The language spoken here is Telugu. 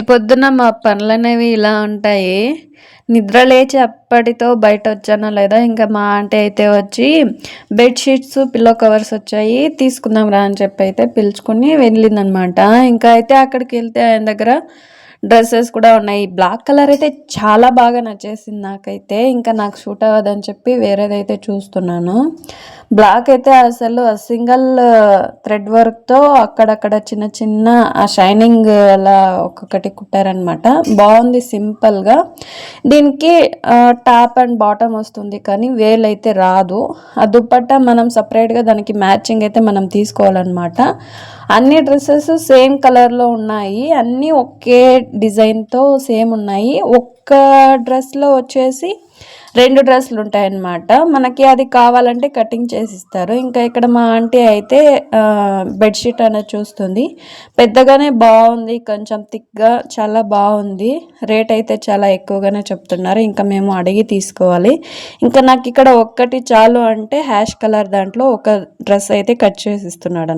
పొద్దున మా పనులనేవి ఇలా ఉంటాయి. నిద్ర లేచి అప్పటితో బయటొచ్చానో లేదా, ఇంకా మా ఆంటీ అయితే వచ్చి బెడ్‌షీట్స్, పిల్లో కవర్స్ వచ్చాయి తీసుకుందాం రా అని చెప్పైతే పిలుచుకొని వెళ్ళిందనమాట. ఇంకా అయితే అక్కడికెళ్తే ఆయన దగ్గర డ్రెసెస్ కూడా ఉన్నాయి. బ్లాక్ కలర్ అయితే చాలా బాగా నచ్చేసింది నాకైతే. ఇంకా నాకు సూట్ అవ్వదని చెప్పి వేరేదైతే చూస్తున్నాను. బ్లాక్ అయితే అసలు ఆ సింగిల్ థ్రెడ్ వర్క్‌తో అక్కడక్కడ చిన్న చిన్న ఆ షైనింగ్ అలా ఒక్కొక్కటి కుట్టారనమాట. బాగుంది సింపుల్‌గా. దీనికి టాప్ అండ్ బాటమ్ వస్తుంది కానీ వేలైతే రాదు. ఆ దుపట్టా మనం సపరేట్‌గా దానికి మ్యాచింగ్ అయితే మనం తీసుకోవాలన్నమాట. అన్ని డ్రెస్సెస్ సేమ్ కలర్‌లో ఉన్నాయి. అన్నీ ఒకే డిజైన్‌తో సేమ్ ఉన్నాయి. ఒక్క డ్రెస్‌లో వచ్చేసి 2 డ్రెస్సులు ఉంటాయన్నమాట. మనకి అది కావాలంటే కటింగ్ చేసి ఇస్తారు. ఇంకా ఇక్కడ మా ఆంటీ అయితే బెడ్‌షీట్ అనేది చూస్తుంది. పెద్దగానే బాగుంది. కొంచెం థిక్‌గా చాలా బాగుంది. రేట్ అయితే చాలా ఎక్కువగానే చెప్తున్నారు. ఇంకా మేము అడిగి తీసుకోవాలి. ఇంకా నాకు ఇక్కడ ఒక్కటి చాలు అంటే హ్యాష్ కలర్ దాంట్లో ఒక డ్రెస్ అయితే కట్ చేసి ఇస్తున్నాడు.